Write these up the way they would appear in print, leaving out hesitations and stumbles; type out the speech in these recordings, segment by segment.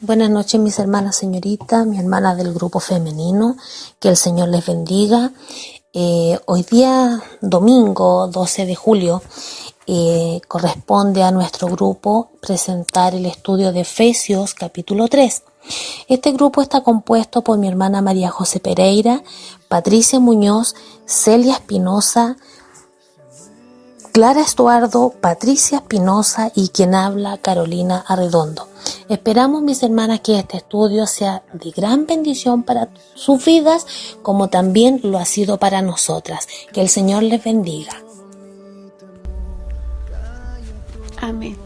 Buenas noches, mis hermanas señoritas, mis hermanas del grupo femenino, que el Señor les bendiga. Hoy día, domingo 12 de julio, corresponde a nuestro grupo presentar el estudio de Efesios capítulo 3. Este grupo está compuesto por mi hermana María José Pereira, Patricia Muñoz, Celia Espinosa, Clara Estuardo, Patricia Espinosa y quien habla, Carolina Arredondo. Esperamos, mis hermanas, que este estudio sea de gran bendición para sus vidas, como también lo ha sido para nosotras. Que el Señor les bendiga. Amén.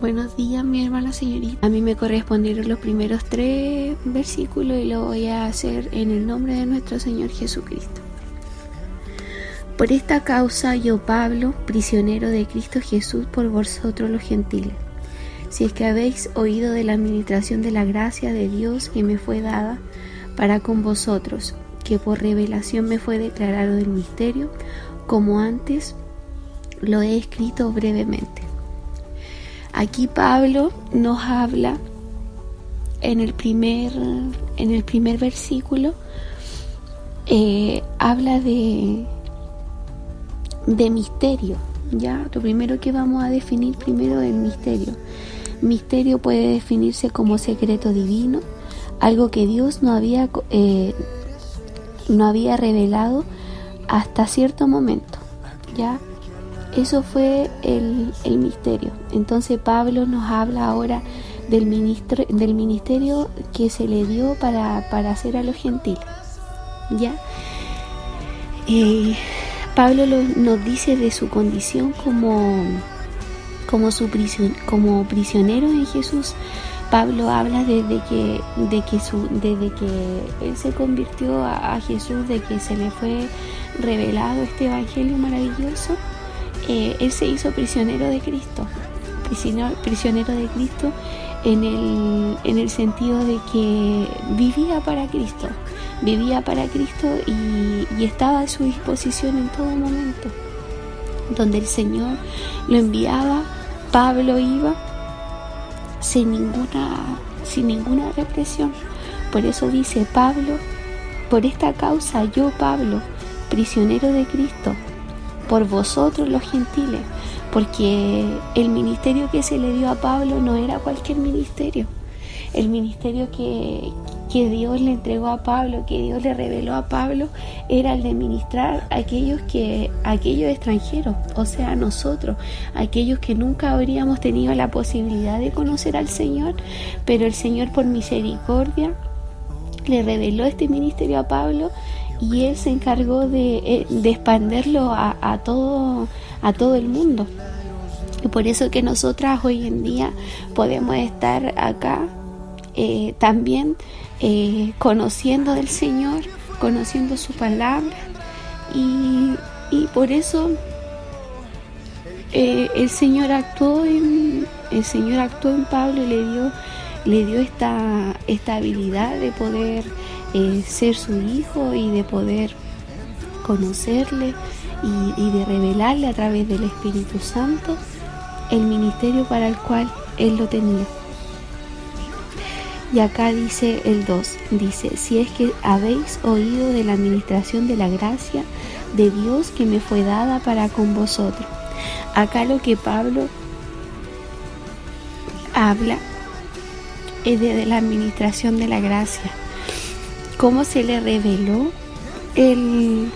Buenos días, mi hermana señorita. A mí me correspondieron los primeros 3 versículos y lo voy a hacer en el nombre de nuestro Señor Jesucristo. Por esta causa yo, Pablo, prisionero de Cristo Jesús por vosotros los gentiles, si es que habéis oído de la administración de la gracia de Dios que me fue dada para con vosotros, que por revelación me fue declarado el misterio, como antes lo he escrito brevemente. Aquí Pablo nos habla en el primer versículo, habla de misterio. Ya, lo primero que vamos a definir primero es el misterio. Misterio puede definirse como secreto divino, algo que Dios no había revelado hasta cierto momento. Ya, eso fue el misterio. Entonces Pablo nos habla ahora del ministerio que se le dio para hacer a los gentiles. Ya. Pablo nos dice de su condición como prisionero en Jesús. Pablo habla desde que él se convirtió a Jesús, de que se le fue revelado este evangelio maravilloso. Él se hizo prisionero de Cristo, prisionero de Cristo en el sentido de que vivía para Cristo y estaba a su disposición en todo momento. Donde el Señor lo enviaba, Pablo iba sin ninguna represión. Por eso dice Pablo, por esta causa yo, Pablo, prisionero de Cristo, por vosotros los gentiles, porque el ministerio que se le dio a Pablo no era cualquier ministerio. El ministerio que Dios le entregó a Pablo, que Dios le reveló a Pablo, era el de ministrar a aquellos extranjeros, o sea, nosotros, aquellos que nunca habríamos tenido la posibilidad de conocer al Señor, pero el Señor por misericordia le reveló este ministerio a Pablo y él se encargó de expandirlo a todo el mundo. Y por eso que nosotras hoy en día podemos estar acá también conociendo del Señor, conociendo su palabra, y por eso el Señor actuó en Pablo y le dio esta habilidad de poder ser su hijo y de poder conocerle y de revelarle a través del Espíritu Santo el ministerio para el cual él lo tenía. Y acá dice el 2, dice, si es que habéis oído de la administración de la gracia de Dios que me fue dada para con vosotros. Acá lo que Pablo habla es de la administración de la gracia. Cómo se le reveló el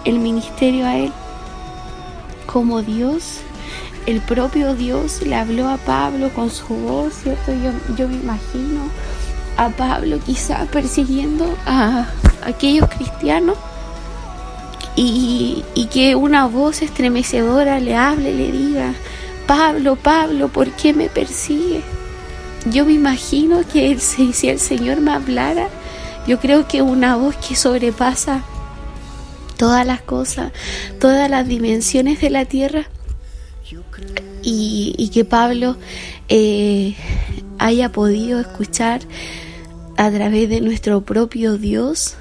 ministerio a él. Como Dios, el propio Dios le habló a Pablo con su voz, ¿cierto? Yo me imagino a Pablo quizá persiguiendo a aquellos cristianos y que una voz estremecedora le hable, le diga, Pablo, Pablo, ¿por qué me persigues? Yo me imagino que si el Señor me hablara, yo creo que una voz que sobrepasa todas las cosas, todas las dimensiones de la tierra, y que Pablo haya podido escuchar a través de nuestro propio Dios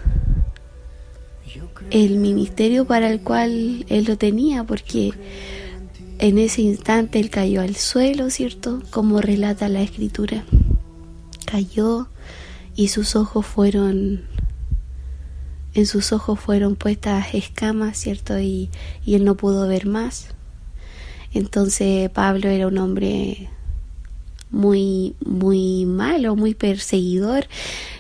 el ministerio para el cual él lo tenía, porque En ese instante él cayó al suelo, ¿cierto? Como relata la escritura. Cayó y en sus ojos fueron puestas escamas, ¿cierto? Y él no pudo ver más. Entonces Pablo era un hombre muy, muy malo, muy perseguidor,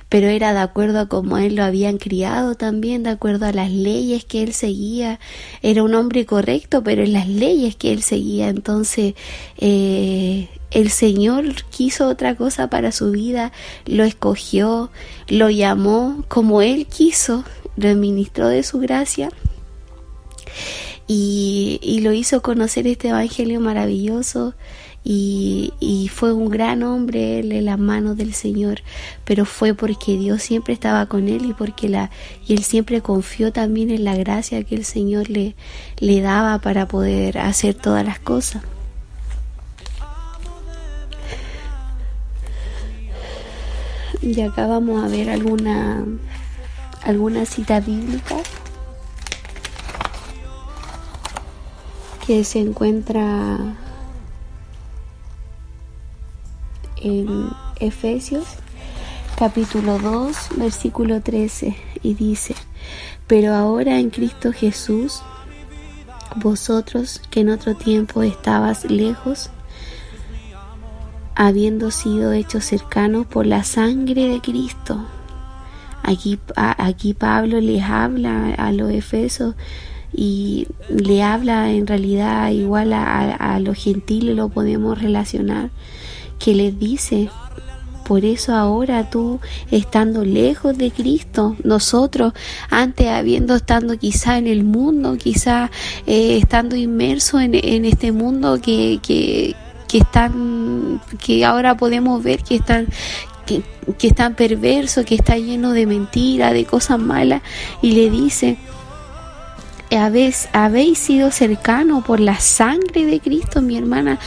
pero era de acuerdo a cómo él lo habían criado también, de acuerdo a las leyes que él seguía. Era un hombre correcto, pero en las leyes que él seguía. Entonces el Señor quiso otra cosa para su vida, lo escogió, lo llamó como él quiso, lo administró de su gracia y lo hizo conocer este evangelio maravilloso. Y fue un gran hombre él en las manos del Señor, pero fue porque Dios siempre estaba con él y él siempre confió también en la gracia que el Señor le daba para poder hacer todas las cosas. Y acá vamos a ver alguna cita bíblica que se encuentra en Efesios capítulo 2 versículo 13 y dice: pero ahora en Cristo Jesús, vosotros que en otro tiempo estabas lejos, habiendo sido hechos cercanos por la sangre de Cristo. Aquí Pablo les habla a los efesios y le habla en realidad igual a los gentiles, lo podemos relacionar, que les dice: por eso ahora tú, estando lejos de Cristo, nosotros antes estando quizá en el mundo, quizá estando inmersos en este mundo que ahora podemos ver que están perverso, que está lleno de mentiras, de cosas malas, y le dice: habéis sido cercanos por la sangre de Cristo, mi hermana.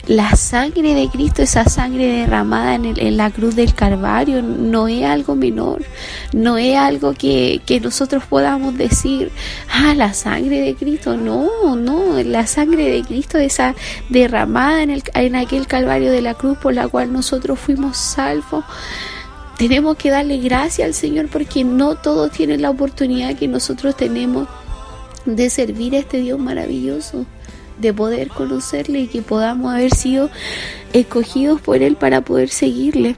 La sangre de Cristo, esa sangre derramada en la cruz del Calvario, no es algo menor, no es algo que nosotros podamos decir: la sangre de Cristo. No, la sangre de Cristo, esa derramada en aquel Calvario de la cruz por la cual nosotros fuimos salvos. Tenemos que darle gracias al Señor porque no todos tienen la oportunidad que nosotros tenemos de servir a este Dios maravilloso, de poder conocerle y que podamos haber sido escogidos por Él para poder seguirle.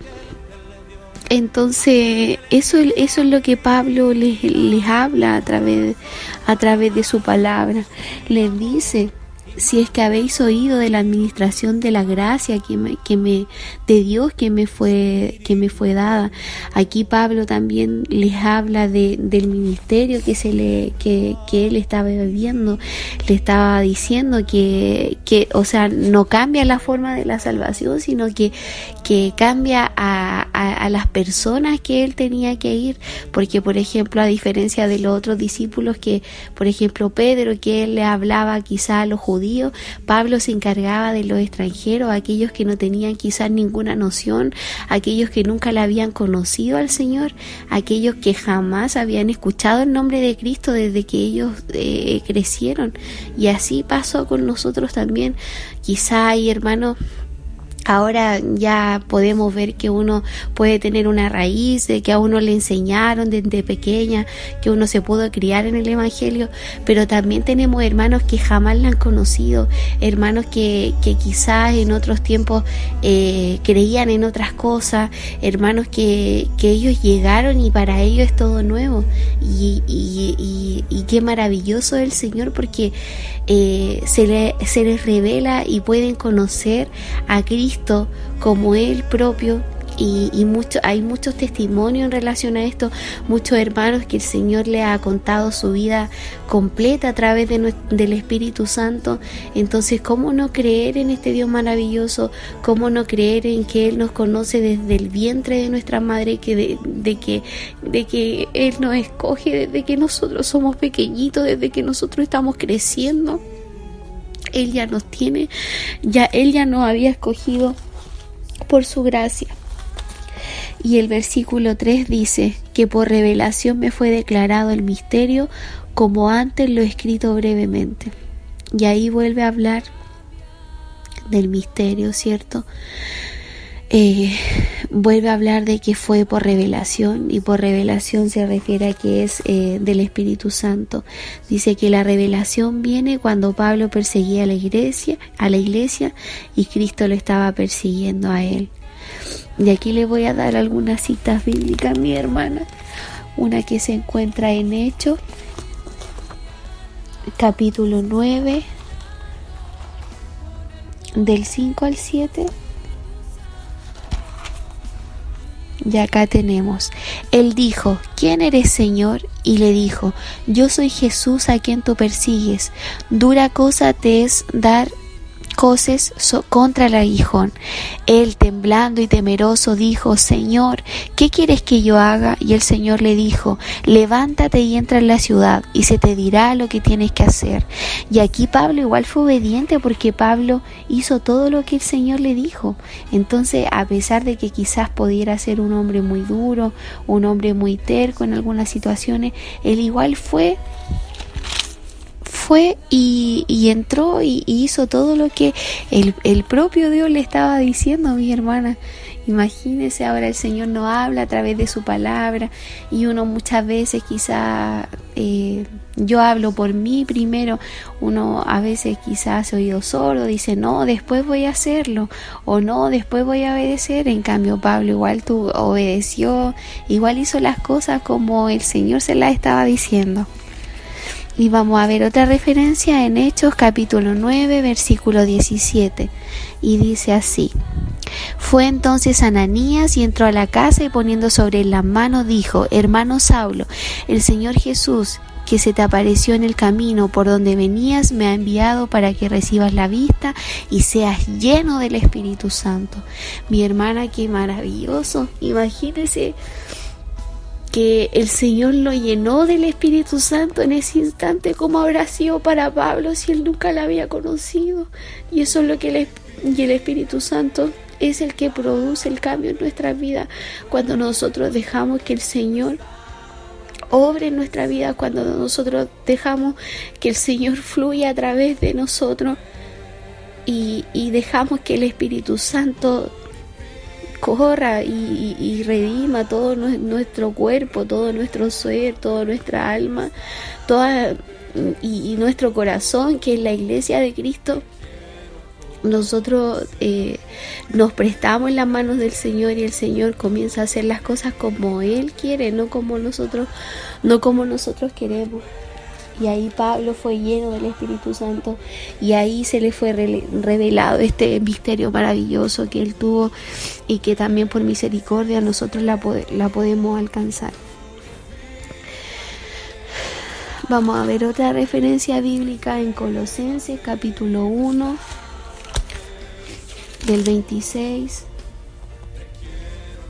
Entonces eso es lo que Pablo les habla a través de su palabra. Les dice: si es que habéis oído de la administración de la gracia de Dios que me fue dada. Aquí Pablo también les habla del ministerio que él estaba viviendo. Le estaba diciendo que o sea, no cambia la forma de la salvación, sino que cambia a las personas que él tenía que ir, porque por ejemplo, a diferencia de los otros discípulos, que por ejemplo Pedro, que él le hablaba quizá a los judíos, Pablo se encargaba de los extranjeros, aquellos que no tenían quizás ninguna noción, aquellos que nunca le habían conocido al Señor, aquellos que jamás habían escuchado el nombre de Cristo desde que ellos crecieron. Y así pasó con nosotros también. Quizá hay hermanos. Ahora ya podemos ver que uno puede tener una raíz, de que a uno le enseñaron desde pequeña, que uno se pudo criar en el Evangelio, pero también tenemos hermanos que jamás la han conocido, hermanos que quizás en otros tiempos creían en otras cosas, hermanos que ellos llegaron y para ellos es todo nuevo. Y qué maravilloso es el Señor, porque se les revela y pueden conocer a Cristo como Él propio, y hay muchos testimonios en relación a esto, muchos hermanos que el Señor le ha contado su vida completa a través del Espíritu Santo. Entonces, ¿cómo no creer en este Dios maravilloso? ¿Cómo no creer en que Él nos conoce desde el vientre de nuestra madre, de que Él nos escoge desde que nosotros somos pequeñitos, desde que nosotros estamos creciendo? Él ya nos tiene, Él ya nos había escogido por su gracia. Y el versículo 3 dice que por revelación me fue declarado el misterio, como antes lo he escrito brevemente. Y ahí vuelve a hablar del misterio, ¿cierto? Vuelve a hablar de que fue por revelación, y por revelación se refiere a que es del Espíritu Santo. Dice que la revelación viene cuando Pablo perseguía a la iglesia y Cristo lo estaba persiguiendo a él. Y aquí le voy a dar algunas citas bíblicas, mi hermana. Una que se encuentra en Hechos, capítulo 9, del 5 al 7. Y acá tenemos: Él dijo: ¿Quién eres, Señor? Y le dijo: Yo soy Jesús a quien tú persigues. Dura cosa te es dar coces contra el aguijón. Él, temblando y temeroso, dijo: Señor, ¿qué quieres que yo haga? Y el Señor le dijo: levántate y entra en la ciudad, y se te dirá lo que tienes que hacer. Y aquí Pablo igual fue obediente, porque Pablo hizo todo lo que el Señor le dijo. Entonces, a pesar de que quizás pudiera ser un hombre muy duro, un hombre muy terco en algunas situaciones, él igual fue y entró y hizo todo lo que el propio Dios le estaba diciendo, mi hermana. Imagínese, ahora el Señor nos habla a través de su palabra, y uno muchas veces quizás, yo hablo por mí primero, uno a veces quizás se oído sordo, dice no, después voy a hacerlo, o no, después voy a obedecer. En cambio Pablo igual obedeció, igual hizo las cosas como el Señor se las estaba diciendo. Y vamos a ver otra referencia en Hechos capítulo 9, versículo 17. Y dice así: Fue entonces Ananías y entró a la casa, y poniendo sobre él las manos dijo: Hermano Saulo, el Señor Jesús, que se te apareció en el camino por donde venías, me ha enviado para que recibas la vista y seas lleno del Espíritu Santo. Mi hermana, qué maravilloso. Imagínese que el Señor lo llenó del Espíritu Santo en ese instante. ¿Cómo habrá sido para Pablo si él nunca la había conocido? Y eso es lo que el Espíritu Santo es el que produce el cambio en nuestra vida, cuando nosotros dejamos que el Señor obre en nuestra vida, cuando nosotros dejamos que el Señor fluya a través de nosotros, y dejamos que el Espíritu Santo corra y redima todo nuestro cuerpo, todo nuestro ser, toda nuestra alma, y nuestro corazón, que es la iglesia de Cristo. Nosotros nos prestamos en las manos del Señor, y el Señor comienza a hacer las cosas como Él quiere, no como nosotros queremos. Y ahí Pablo fue lleno del Espíritu Santo, y ahí se le fue revelado este misterio maravilloso que él tuvo, y que también por misericordia nosotros la podemos alcanzar. Vamos a ver otra referencia bíblica en Colosenses capítulo 1, del 26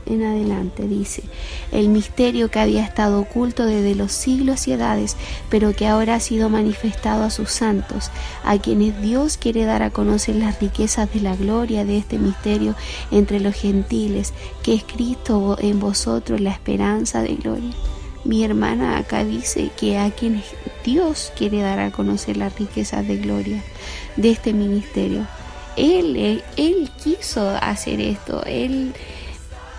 en adelante. Dice: el misterio que había estado oculto desde los siglos y edades, pero que ahora ha sido manifestado a sus santos, a quienes Dios quiere dar a conocer las riquezas de la gloria de este misterio entre los gentiles, que es Cristo en vosotros, la esperanza de gloria. Mi hermana, acá dice que a quienes Dios quiere dar a conocer las riquezas de gloria de este ministerio. Él quiso hacer esto. Él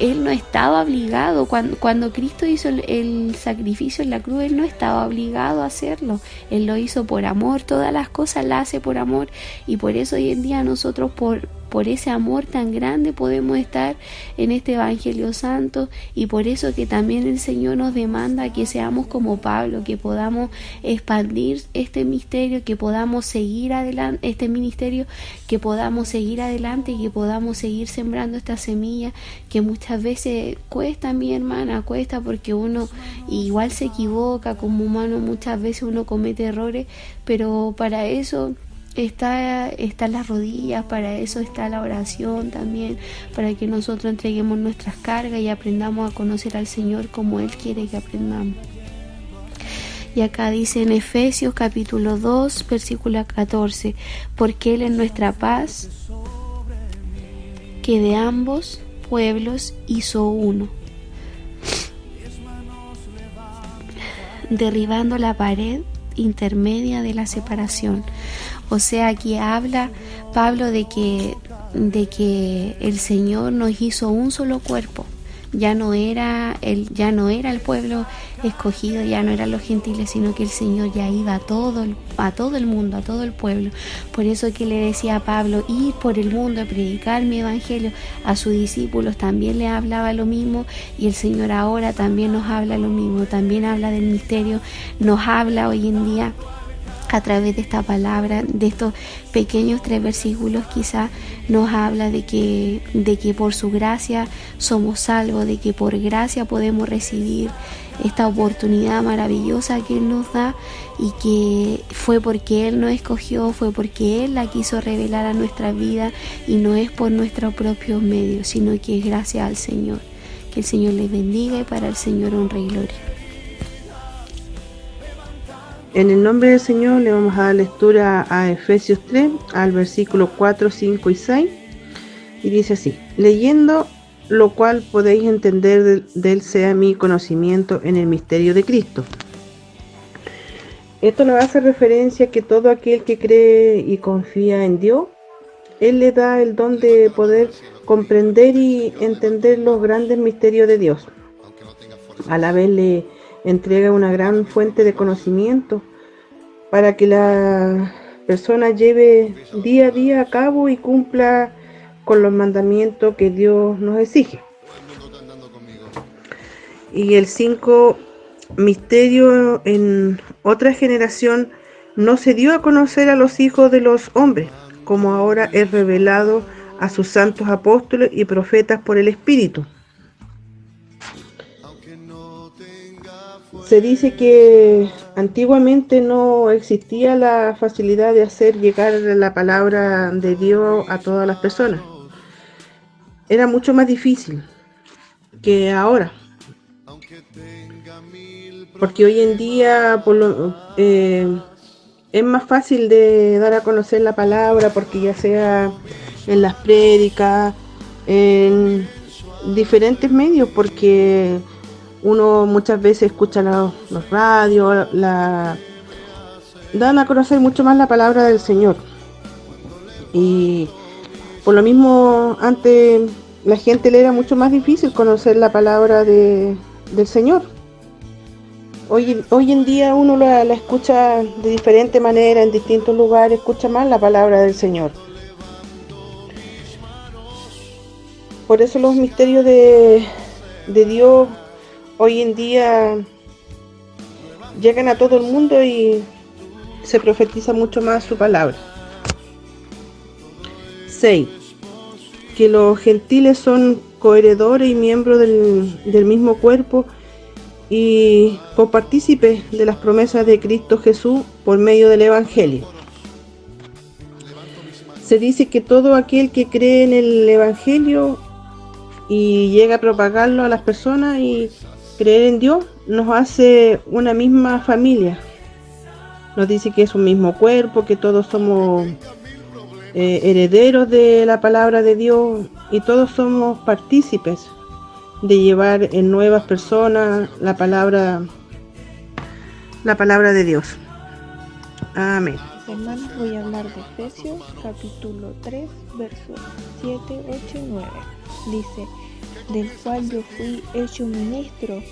no estaba obligado. Cuando Cristo hizo el sacrificio en la cruz, Él no estaba obligado a hacerlo. Él lo hizo por amor. Todas las cosas las hace por amor. Y por eso hoy en día nosotros, por ese amor tan grande, podemos estar en este Evangelio Santo. Y por eso que también el Señor nos demanda que seamos como Pablo, que podamos expandir este misterio, que podamos seguir adelante este ministerio, que podamos seguir adelante, y que podamos seguir sembrando esta semilla, que muchas veces cuesta, mi hermana, cuesta, porque uno igual se equivoca como humano, muchas veces uno comete errores, pero para eso está las rodillas, para eso está la oración también, para que nosotros entreguemos nuestras cargas y aprendamos a conocer al Señor como Él quiere que aprendamos. Y acá dice en Efesios capítulo 2, versículo 14: porque Él es nuestra paz, que de ambos pueblos hizo uno, derribando la pared intermedia de la separación. O sea, aquí habla Pablo de que el Señor nos hizo un solo cuerpo. Ya no era el pueblo escogido, ya no eran los gentiles, sino que el Señor ya iba a todo el mundo, a todo el pueblo. Por eso que le decía a Pablo, ir por el mundo a predicar mi evangelio. A sus discípulos también le hablaba lo mismo, y el Señor ahora también nos habla lo mismo, también habla del misterio, nos habla hoy en día a través de esta palabra, de estos pequeños 3 versículos. Quizá nos habla de que por su gracia somos salvos, de que por gracia podemos recibir esta oportunidad maravillosa que Él nos da, y que fue porque Él nos escogió, fue porque Él la quiso revelar a nuestra vida, y no es por nuestros propios medios, sino que es gracias al Señor. Que el Señor les bendiga, y para el Señor honra y gloria. En el nombre del Señor le vamos a dar lectura a Efesios 3, al versículo 4, 5 y 6, y dice así: leyendo lo cual podéis entender de él sea mi conocimiento en el misterio de Cristo. Esto nos hace referencia a que todo aquel que cree y confía en Dios, Él le da el don de poder comprender y entender los grandes misterios de Dios. A la vez le entrega una gran fuente de conocimiento para que la persona lleve día a día a cabo y cumpla con los mandamientos que Dios nos exige. Y el 5, misterio en otra generación no se dio a conocer a los hijos de los hombres, como ahora es revelado a sus santos apóstoles y profetas por el Espíritu. Se dice que antiguamente no existía la facilidad de hacer llegar la palabra de Dios a todas las personas. Era mucho más difícil que ahora. Porque hoy en día es más fácil de dar a conocer la palabra, porque ya sea en las prédicas, en diferentes medios, porque uno muchas veces escucha los radios, dan a conocer mucho más la palabra del Señor. Y por lo mismo, antes la gente le era mucho más difícil conocer la palabra del Señor. Hoy en día uno la escucha de diferente manera, en distintos lugares, escucha más la palabra del Señor. Por eso los misterios de Dios hoy en día llegan a todo el mundo y se profetiza mucho más su palabra. 6. Que los gentiles son coheredores y miembros del mismo cuerpo y copartícipes de las promesas de Cristo Jesús por medio del Evangelio. Se dice que todo aquel que cree en el Evangelio y llega a propagarlo a las personas y creer en Dios, nos hace una misma familia. Nos dice que es un mismo cuerpo, que todos somos herederos de la palabra de Dios y todos somos partícipes de llevar en nuevas personas la palabra de Dios. Amén. Hermanos, voy a hablar de Efesios capítulo 3 versos 7, 8 y 9. Dice: del cual yo fui hecho ministro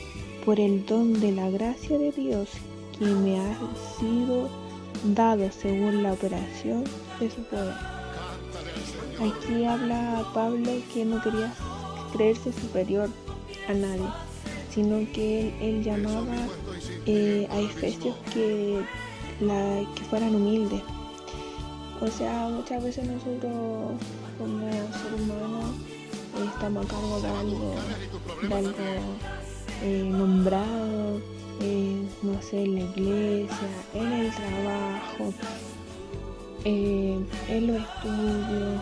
por el don de la gracia de Dios que me ha sido dado según la operación de su poder. Aquí habla Pablo que no quería creerse superior a nadie, sino que él llamaba a Efesios que fueran humildes. O sea, muchas veces nosotros como seres humanos estamos a cargo de algo nombrado, no sé, en la iglesia, en el trabajo, en los estudios,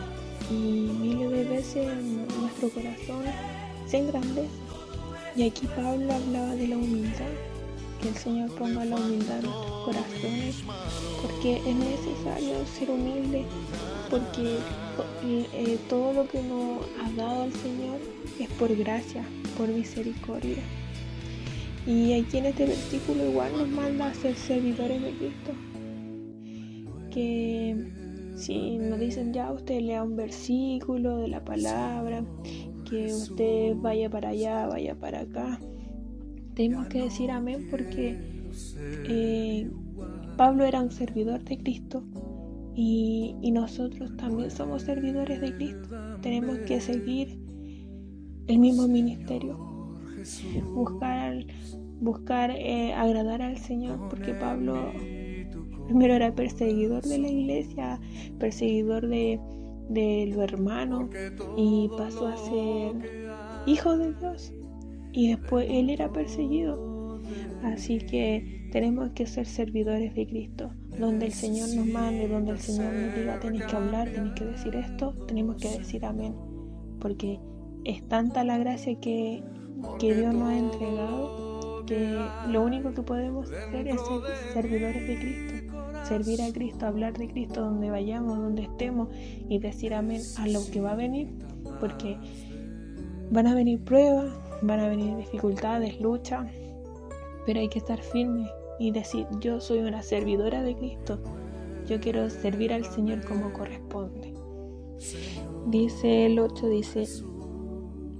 y miles de veces nuestro corazón se engrandece. Y aquí Pablo hablaba de la humildad, que el Señor ponga la humildad en nuestros corazones, porque es necesario ser humilde, porque todo lo que nos ha dado el Señor es por gracia, por misericordia. Y aquí en este versículo igual nos manda a ser servidores de Cristo, que Si nos dicen ya usted lea un versículo de la palabra, que usted vaya para allá, vaya para acá, tenemos que decir amén porque Pablo era un servidor de Cristo y nosotros también somos servidores de Cristo. Tenemos que seguir el mismo ministerio, buscar agradar al Señor, porque Pablo primero era perseguidor de la iglesia, perseguidor de los hermanos, y pasó a ser hijo de Dios, y después él era perseguido. Así que tenemos que ser servidores de Cristo. Donde el Señor nos mande, donde el Señor nos diga tenéis que hablar, tenéis que decir esto, tenemos que decir amén, porque es tanta la gracia que Dios nos ha entregado, que lo único que podemos hacer es ser servidores de Cristo, servir a Cristo, hablar de Cristo donde vayamos, donde estemos, y decir amén a lo que va a venir, porque van a venir pruebas, van a venir dificultades, luchas, pero hay que estar firme y decir: yo soy una servidora de Cristo, yo quiero servir al Señor como corresponde. Dice el 8, dice: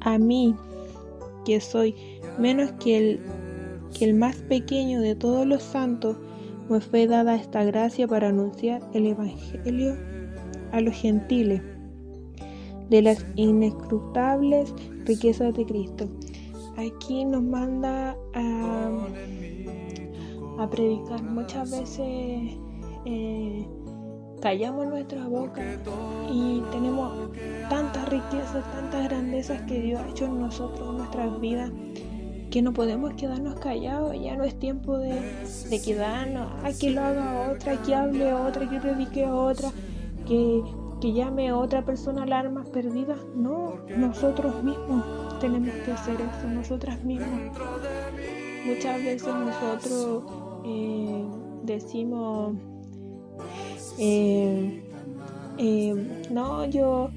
a mí, que soy menos que el más pequeño de todos los santos, me fue dada esta gracia para anunciar el Evangelio a los gentiles, de las inescrutables riquezas de Cristo. Aquí nos manda a predicar. Muchas veces callamos nuestra boca y tenemos tantas riquezas, tantas grandezas que Dios ha hecho en nosotros, en nuestras vidas, que no podemos quedarnos callados. Ya no es tiempo de quedarnos, que lo haga otra, que hable otra, que predique otra, que llame a otra persona a las almas perdidas. No, nosotros mismos tenemos que hacer eso, nosotras mismas. Muchas veces nosotros decimos no, yo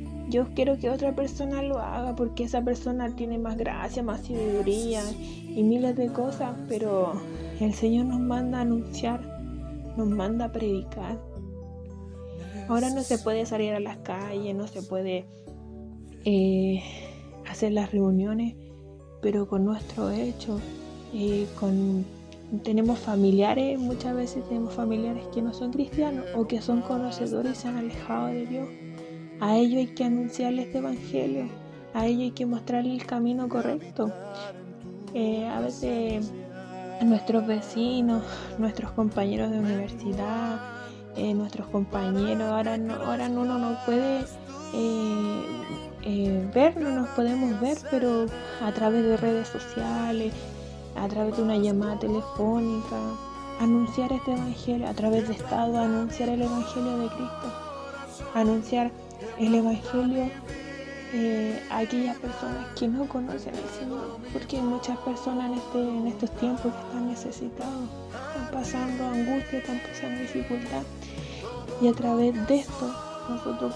quiero que otra persona lo haga porque esa persona tiene más gracia, más sabiduría y miles de cosas, pero el Señor nos manda a anunciar, nos manda a predicar. Ahora no se puede salir a las calles, no se puede hacer las reuniones, pero con nuestro hecho, tenemos familiares, muchas veces tenemos familiares que no son cristianos o que son conocedores y se han alejado de Dios. A ellos hay que anunciarles este evangelio, a ellos hay que mostrarles el camino correcto. A veces nuestros vecinos, nuestros compañeros de universidad, nuestros compañeros, ahora uno no puede ver, no nos podemos ver, pero a través de redes sociales, a través de una llamada telefónica, anunciar este evangelio, a través de estado, anunciar el evangelio de Cristo, anunciar el evangelio a aquellas personas que no conocen al Señor, porque hay muchas personas en estos tiempos que están necesitados, están pasando angustia, están pasando dificultad, y a través de esto nosotros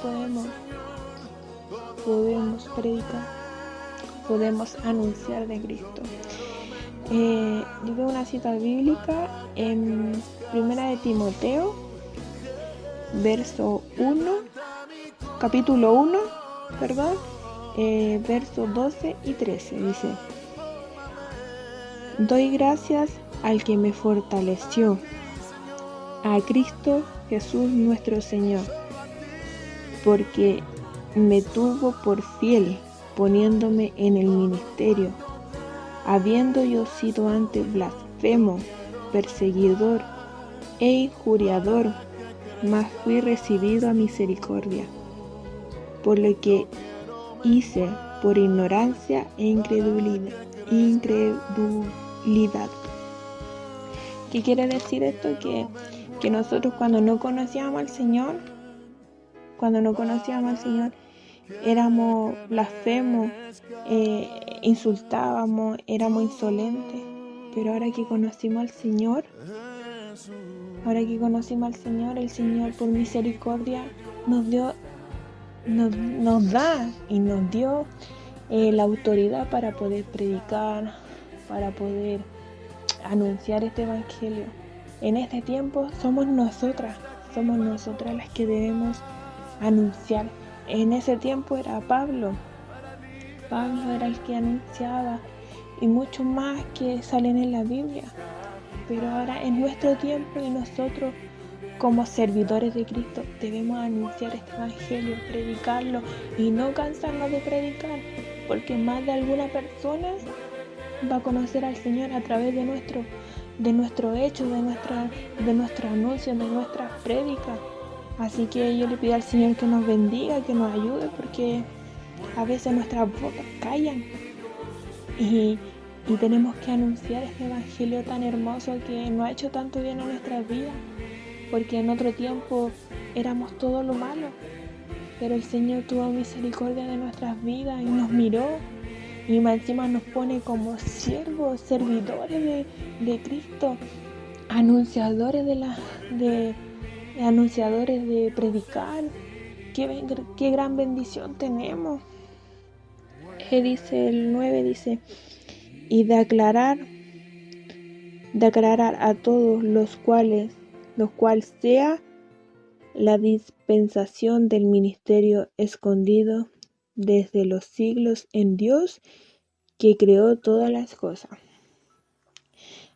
podemos predicar, podemos anunciar de Cristo. Yo veo una cita bíblica en 1 de Timoteo, capítulo 1, versos 12 y 13. Dice: doy gracias al que me fortaleció, a Cristo Jesús nuestro Señor, porque me tuvo por fiel poniéndome en el ministerio, habiendo yo sido antes blasfemo, perseguidor e injuriador, mas fui recibido a misericordia, por lo que hice por ignorancia e incredulidad. ¿Qué quiere decir esto? Que nosotros cuando no conocíamos al Señor, éramos blasfemos, insultábamos, éramos insolentes, pero ahora que conocimos al Señor, el Señor por misericordia nos dio la autoridad para poder predicar, para poder anunciar este evangelio. En este tiempo somos nosotras las que debemos anunciar. En ese tiempo era Pablo. Pablo era el que anunciaba y muchos más que salen en la Biblia. Pero ahora en nuestro tiempo y nosotros como servidores de Cristo debemos anunciar este evangelio, predicarlo y no cansarnos de predicar, porque más de alguna persona va a conocer al Señor a través de nuestro hecho, de nuestro anuncio, de nuestras prédicas. Así que yo le pido al Señor que nos bendiga, que nos ayude, porque a veces nuestras bocas callan y tenemos que anunciar este evangelio tan hermoso que nos ha hecho tanto bien a nuestras vidas, porque en otro tiempo éramos todo lo malo, pero el Señor tuvo misericordia de nuestras vidas y nos miró y más encima nos pone como siervos, servidores de Cristo, anunciadores de predicar. Qué gran bendición tenemos. Dice el 9, dice, y de aclarar a todos los cuales sea la dispensación del ministerio escondido desde los siglos en Dios que creó todas las cosas.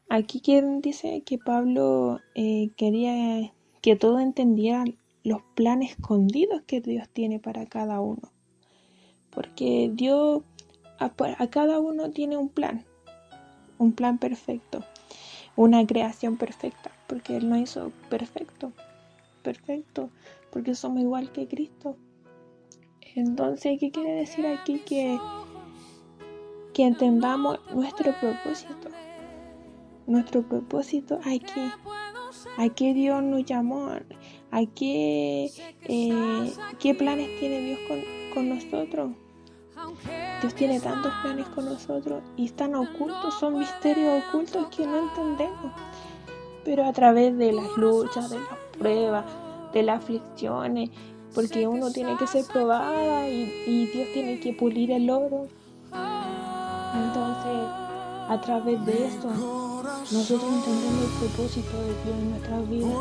Aquí quien dice que Pablo quería que todos entendieran los planes escondidos que Dios tiene para cada uno, porque Dios a cada uno tiene un plan perfecto, una creación perfecta, porque Él nos hizo perfecto, porque somos igual que Cristo. Entonces, ¿qué quiere decir aquí? Que entendamos nuestro propósito, a qué Dios nos llamó, a qué planes tiene Dios con nosotros. Dios tiene tantos planes con nosotros y están ocultos, son misterios ocultos que no entendemos. Pero a través de las luchas, de las pruebas, de las aflicciones, porque uno tiene que ser probada y Dios tiene que pulir el oro. Entonces, a través de eso, nosotros entendemos el propósito de Dios en nuestras vidas.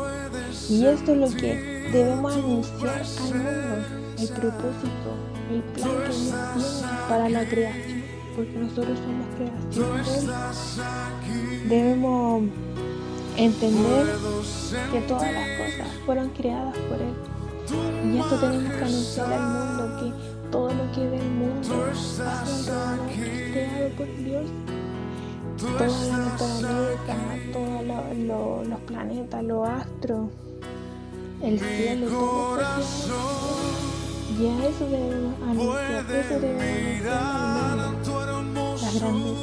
Y esto es lo que debemos anunciar al mundo, el propósito, el plan que Dios tiene para la creación, porque nosotros somos creación de Él. Debemos entender que todas las cosas fueron creadas por Él. Y esto tenemos que anunciar al mundo, que todo lo que ve el mundo a su alrededor es creado por Dios. Toda la naturaleza, todos los planetas, los astros, el cielo, todo eso. Y a eso debemos anunciar, al mundo, las grandezas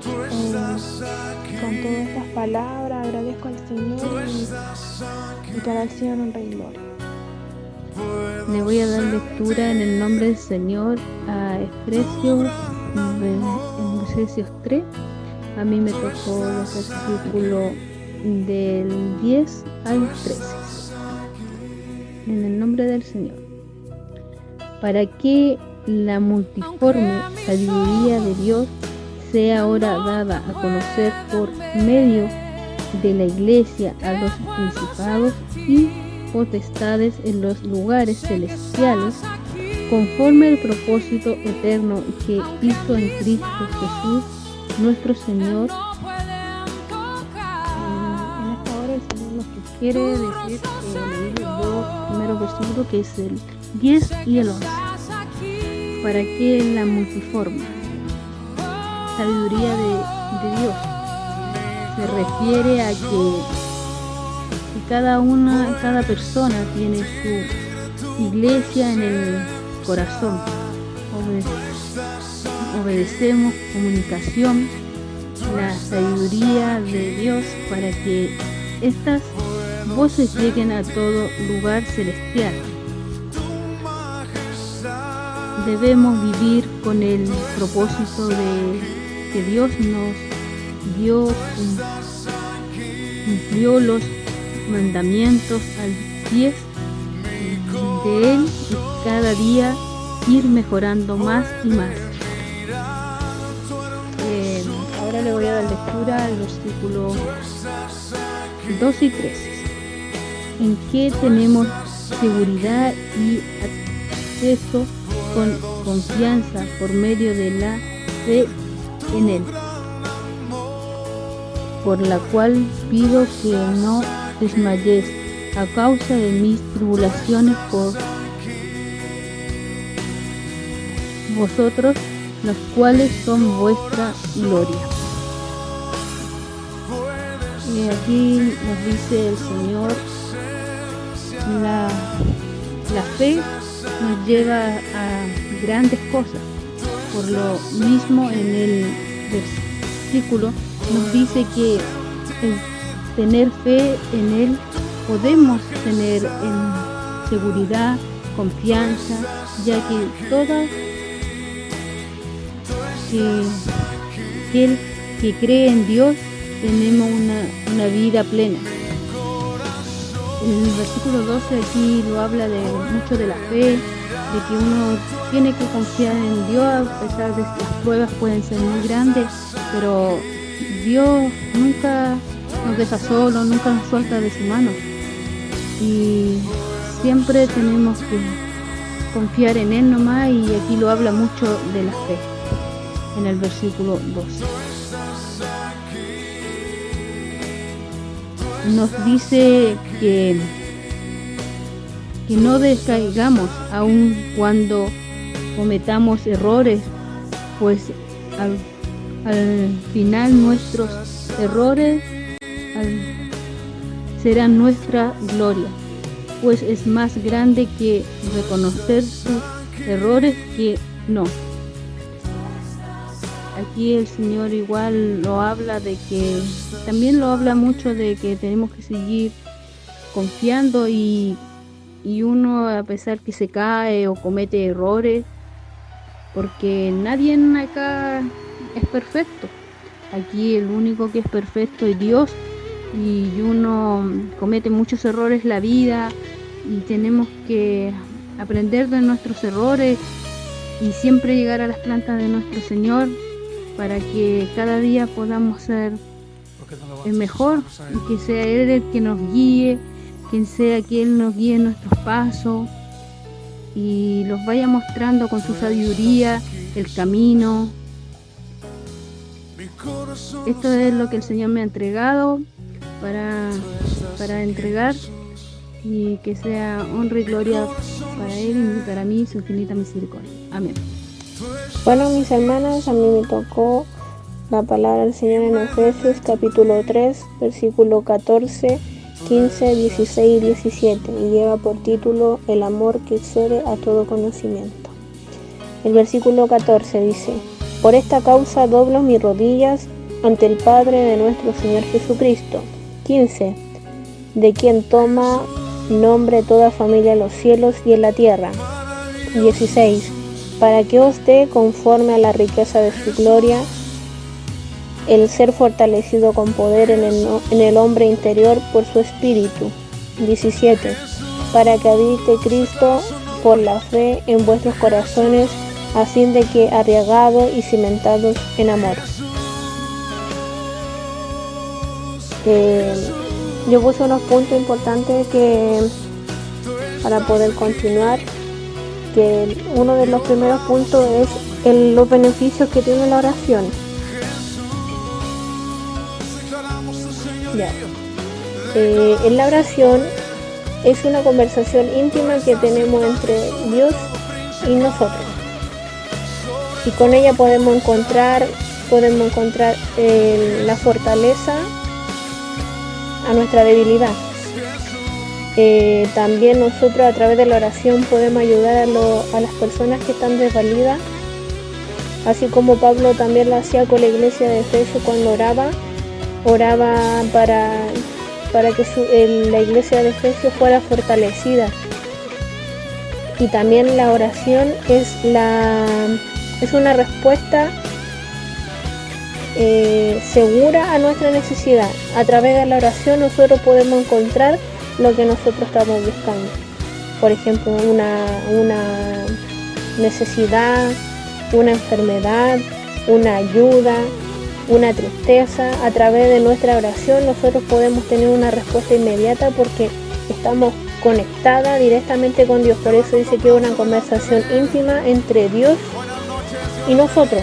de Jesús. Con todas estas palabras agradezco al Señor y para el Señor honra y gloria. Le voy a dar lectura en el nombre del Señor a Efesios 3. A mí me tocó los versículos del 10 al 13. En el nombre del Señor. Para que la multiforme sabiduría de Dios sea ahora dada a conocer por medio de la Iglesia a los principados y potestades en los lugares celestiales, conforme al propósito eterno que hizo en Cristo Jesús, nuestro Señor. En esta hora el Señor nos quiere decir leer los dos primeros versículos, que es el 10 y el 11. Para que la multiforme sabiduría de Dios se refiere a que cada persona tiene su iglesia en el corazón. Obedecemos comunicación, la sabiduría de Dios para que estas voces lleguen a todo lugar celestial. Debemos vivir con el propósito de que Dios nos dio, cumplió los mandamientos al pie de Él y cada día ir mejorando más y más. Ahora le voy a dar lectura al versículo 2 y 3. ¿En qué tenemos seguridad y acceso con confianza por medio de la fe en Él, por la cual pido que no desmayéis a causa de mis tribulaciones por vosotros, los cuales son vuestra gloria. Y aquí nos dice el Señor, la fe nos lleva a grandes cosas. Por lo mismo, en el versículo nos dice que el tener fe en Él podemos tener en seguridad, confianza, ya que toda aquel que cree en Dios tenemos una vida plena. El versículo 12 aquí lo habla mucho de la fe, de que uno tiene que confiar en Dios a pesar de que las pruebas pueden ser muy grandes, pero Dios nunca nos deja solos, nunca nos suelta de su mano y siempre tenemos que confiar en Él nomás, y aquí lo habla mucho de la fe en el versículo 12. Nos dice que no descaigamos aun cuando cometamos errores, pues al final nuestros errores serán nuestra gloria, pues es más grande que reconocer sus errores que no. Aquí el Señor igual lo habla de que, también lo habla mucho de que tenemos que seguir confiando y uno, a pesar que se cae o comete errores, porque nadie acá es perfecto. Aquí el único que es perfecto es Dios, y uno comete muchos errores en la vida y tenemos que aprender de nuestros errores y siempre llegar a las plantas de nuestro Señor, para que cada día podamos ser el mejor y que sea Él el que nos guíe, quien sea que Él nos guíe en nuestros pasos y los vaya mostrando con su sabiduría el camino. Esto es lo que el Señor me ha entregado para entregar, y que sea honra y gloria para Él y para mí su infinita misericordia. Amén. Bueno, mis hermanas, a mí me tocó la palabra del Señor en Efesios capítulo 3, versículo 14, 15, 16 y 17, y lleva por título El amor que excede a todo conocimiento. El versículo 14 dice: Por esta causa doblo mis rodillas ante el Padre de nuestro Señor Jesucristo. 15. De quien toma nombre toda familia en los cielos y en la tierra. 16. Para que os dé, conforme a la riqueza de su gloria, el ser fortalecido con poder en el hombre interior por su espíritu. 17. Para que habite Cristo por la fe en vuestros corazones, a fin de que, arraigados y cimentados en amor. Yo puse unos puntos importantes para poder continuar, que uno de los primeros puntos es los beneficios que tiene la oración. En la oración es una conversación íntima que tenemos entre Dios y nosotros, y con ella podemos encontrar la fortaleza a nuestra debilidad. También nosotros, a través de la oración, podemos ayudar a las personas que están desvalidas, así como Pablo también lo hacía con la iglesia de Efesios cuando oraba para que la iglesia de Efesios fuera fortalecida. Y también la oración es una respuesta segura a nuestra necesidad. A través de la oración nosotros podemos encontrar lo que nosotros estamos buscando. Por ejemplo, una necesidad, una enfermedad, una ayuda, una tristeza. A través de nuestra oración nosotros podemos tener una respuesta inmediata, porque estamos conectada directamente con Dios. Por eso dice que es una conversación íntima entre Dios y nosotros.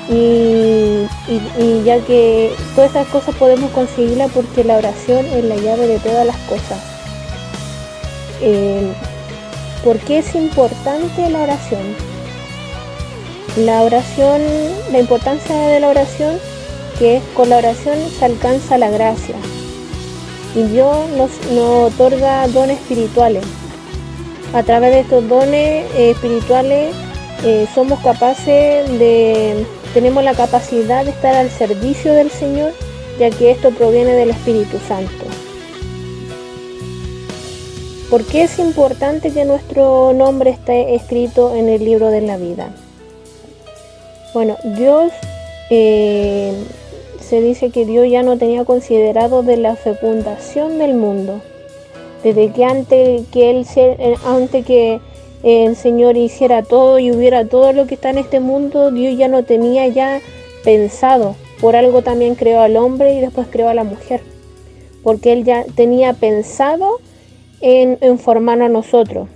Y ya que todas estas cosas podemos conseguirlas porque la oración es la llave de todas las cosas. ¿Por qué es importante la oración? La importancia de la oración, que es con la oración se alcanza la gracia. Y Dios nos otorga dones espirituales. A través de estos dones espirituales tenemos la capacidad de estar al servicio del Señor, ya que esto proviene del Espíritu Santo. ¿Por qué es importante que nuestro nombre esté escrito en el libro de la vida? Bueno, Dios, se dice que Dios ya no tenía considerado de la fecundación del mundo. Desde que antes que el Señor hiciera todo y hubiera todo lo que está en este mundo, Dios ya no tenía ya pensado. Por algo también creó al hombre y después creó a la mujer. Porque Él ya tenía pensado en formarnos a nosotros.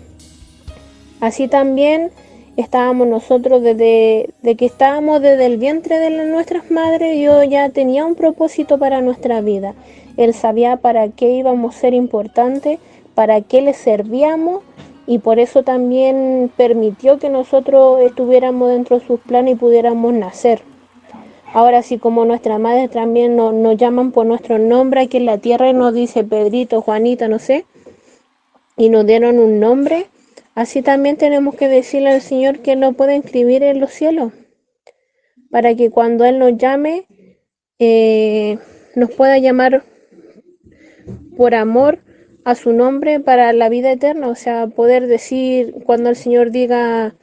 Así también estábamos nosotros desde el vientre de nuestras madres. Dios ya tenía un propósito para nuestra vida. Él sabía para qué íbamos a ser importantes, para qué le servíamos, y por eso también permitió que nosotros estuviéramos dentro de sus planes y pudiéramos nacer. Ahora sí, como nuestras madres también nos llaman por nuestro nombre aquí en la tierra y nos dice Pedrito, Juanita, no sé, y nos dieron un nombre, así también tenemos que decirle al Señor que Él lo puede inscribir en los cielos, para que cuando Él nos llame, nos pueda llamar por amor a su nombre para la vida eterna. O sea, poder decir, cuando el Señor diga,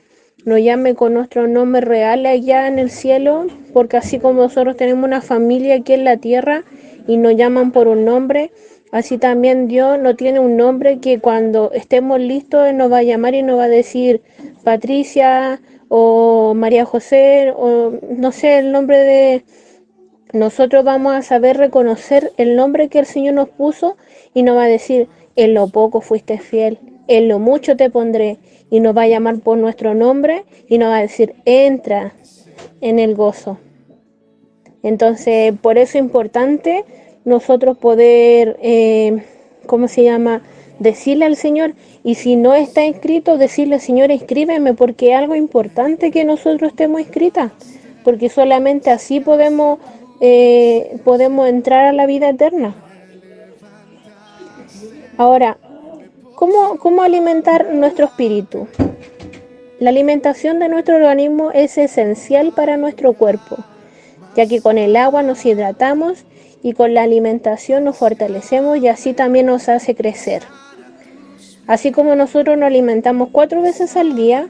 nos llame con nuestro nombre real allá en el cielo, porque así como nosotros tenemos una familia aquí en la tierra y nos llaman por un nombre, así también Dios no tiene un nombre que cuando estemos listos Él nos va a llamar y nos va a decir Patricia o María José o no sé, el nombre de... Nosotros vamos a saber reconocer el nombre que el Señor nos puso y nos va a decir, en lo poco fuiste fiel, en lo mucho te pondré, y nos va a llamar por nuestro nombre y nos va a decir, entra en el gozo. Entonces, por eso es importante nosotros poder, decirle al Señor, y si no está inscrito, decirle, Señor, inscríbeme, porque es algo importante que nosotros estemos inscritas, porque solamente así podemos entrar a la vida eterna. Ahora, ¿cómo alimentar nuestro espíritu? La alimentación de nuestro organismo es esencial para nuestro cuerpo, ya que con el agua nos hidratamos y con la alimentación nos fortalecemos y así también nos hace crecer. Así como nosotros nos alimentamos 4 veces al día,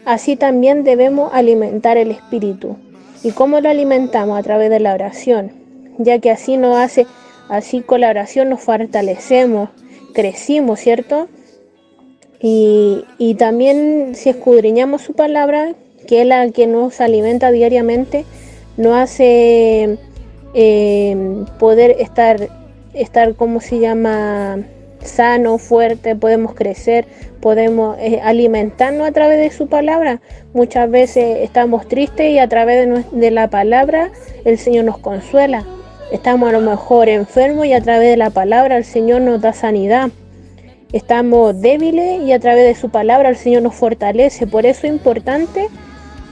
así también debemos alimentar el espíritu. ¿Y cómo lo alimentamos? A través de la oración, ya que así con la oración nos fortalecemos, crecimos, ¿cierto? Y también si escudriñamos su palabra, que es la que nos alimenta diariamente, nos hace poder estar sano, fuerte, podemos crecer, podemos alimentarnos a través de su palabra. Muchas veces estamos tristes y a través de la palabra el Señor nos consuela. Estamos a lo mejor enfermos y a través de la palabra el Señor nos da sanidad. Estamos débiles y a través de su palabra el Señor nos fortalece. Por eso es importante